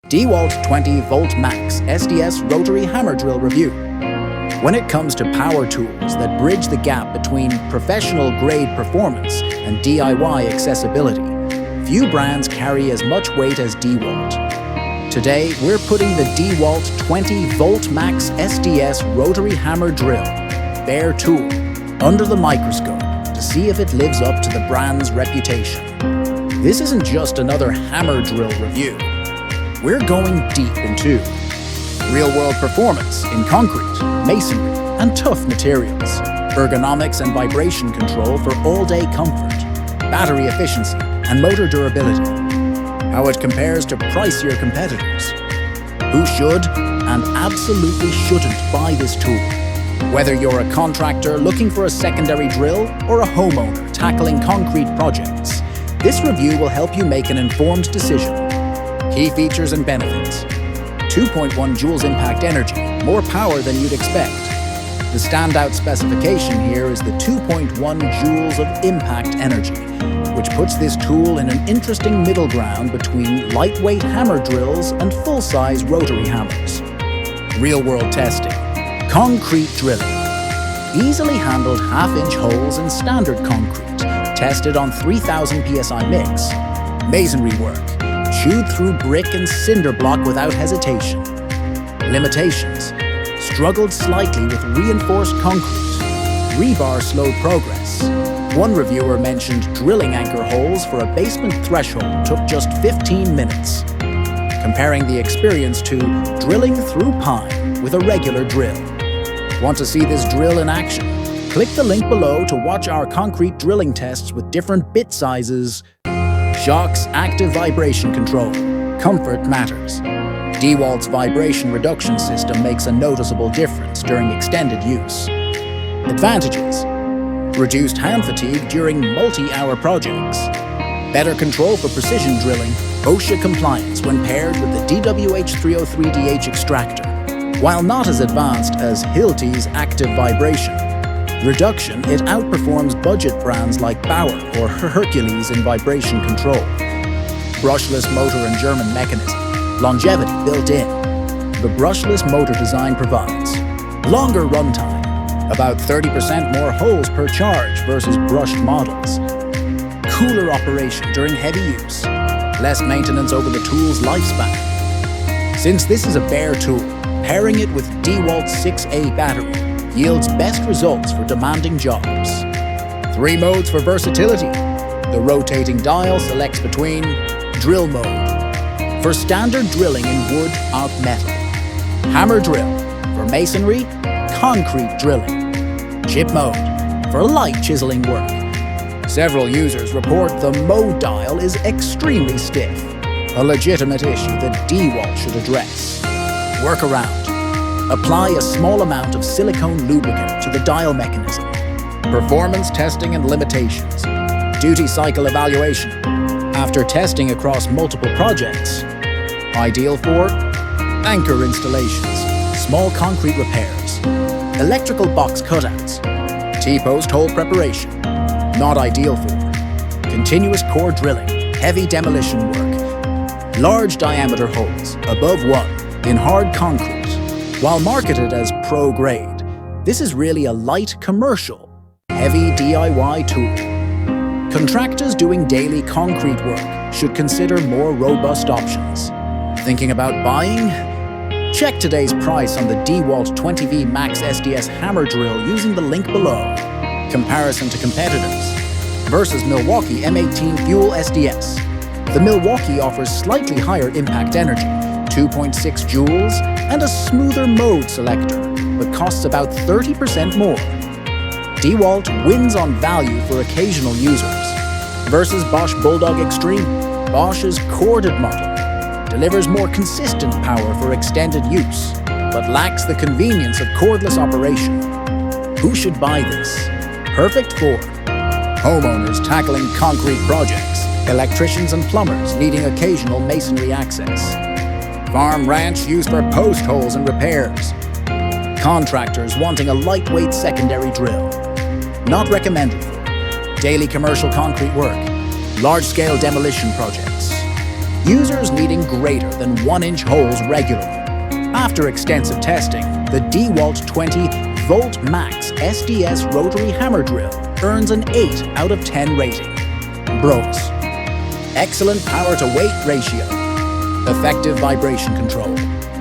DEWALT 20V Max SDS Rotary Hammer Drill Review. When it comes to power tools that bridge the gap between professional-grade performance and DIY accessibility, few brands carry as much weight as DEWALT. Today, we're putting the DEWALT 20V Max SDS Rotary Hammer Drill, bare tool, under the microscope to see if it lives up to the brand's reputation. This isn't just another hammer drill review. We're going deep into real-world performance in concrete, masonry, and tough materials, ergonomics and vibration control for all-day comfort, battery efficiency, and motor durability, how it compares to pricier competitors, who should and absolutely shouldn't buy this tool. Whether you're a contractor looking for a secondary drill or a homeowner tackling concrete projects, this review will help you make an informed decision. Key features and benefits. 2.1 Joules Impact Energy, more power than you'd expect. The standout specification here is the 2.1 joules of impact energy, which puts this tool in an interesting middle ground between lightweight hammer drills and full-size rotary hammers. Real-world testing. Concrete drilling. Easily handled half-inch holes in standard concrete, tested on 3000 psi mix. Masonry work. Chewed through brick and cinder block without hesitation. Limitations. Struggled slightly with reinforced concrete. Rebar slowed progress. One reviewer mentioned drilling anchor holes for a basement threshold took just 15 minutes. Comparing the experience to drilling through pine with a regular drill. Want to see this drill in action? Click the link below to watch our concrete drilling tests with different bit sizes. Shocks active vibration control. Comfort matters. DEWALT's vibration reduction system makes a noticeable difference during extended use. Advantages. Reduced hand fatigue during multi-hour projects. Better control for precision drilling. OSHA compliance when paired with the DWH 303DH extractor. While not as advanced as Hilti's active vibration reduction, it outperforms budget brands like Bauer or Hercules in vibration control. Brushless motor and German mechanism. Longevity built in. The brushless motor design provides longer runtime, about 30% more holes per charge versus brushed models. Cooler operation during heavy use. Less maintenance over the tool's lifespan. Since this is a bare tool, pairing it with DEWALT 6A battery yields best results for demanding jobs. 3 modes for versatility. The rotating dial selects between drill mode for standard drilling in wood or metal, hammer drill for masonry, concrete drilling, chip mode for light chiseling work. Several users report the mode dial is extremely stiff, a legitimate issue that DEWALT should address. Workaround. Apply a small amount of silicone lubricant to the dial mechanism. Performance testing and limitations. Duty cycle evaluation. After testing across multiple projects. Ideal for anchor installations, small concrete repairs, electrical box cutouts, T-post hole preparation. Not ideal for continuous core drilling, heavy demolition work, large diameter holes, above 1, in hard concrete. While marketed as pro-grade, this is really a light commercial, heavy DIY tool. Contractors doing daily concrete work should consider more robust options. Thinking about buying? Check today's price on the DEWALT 20V Max SDS hammer drill using the link below. Comparison to competitors. Versus Milwaukee M18 Fuel SDS. The Milwaukee offers slightly higher impact energy, 2.6 joules, and a smoother mode selector, but costs about 30% more. DEWALT wins on value for occasional users. Versus Bosch Bulldog Extreme, Bosch's corded model delivers more consistent power for extended use, but lacks the convenience of cordless operation. Who should buy this? Perfect for homeowners tackling concrete projects, electricians and plumbers needing occasional masonry access, farm ranch used for post holes and repairs, contractors wanting a lightweight secondary drill. Not recommended for daily commercial concrete work, large-scale demolition projects. users needing greater than 1-inch holes regularly. After extensive testing, the DEWALT 20V Max SDS Rotary Hammer Drill earns an 8 out of 10 rating. Pros: excellent power-to-weight ratio, effective vibration control,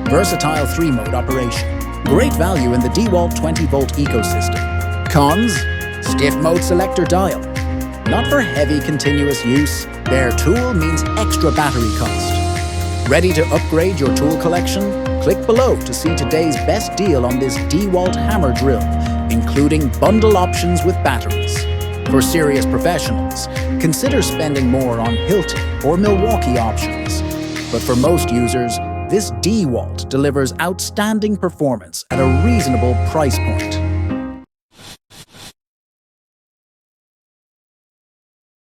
versatile 3-mode operation, great value in the DEWALT 20V ecosystem. Cons: stiff mode selector dial. Not for heavy continuous use, bare tool means extra battery cost. Ready to upgrade your tool collection? Click below to see today's best deal on this DEWALT hammer drill, including bundle options with batteries. For serious professionals, consider spending more on Hilti or Milwaukee options. But for most users, this DEWALT delivers outstanding performance at a reasonable price point.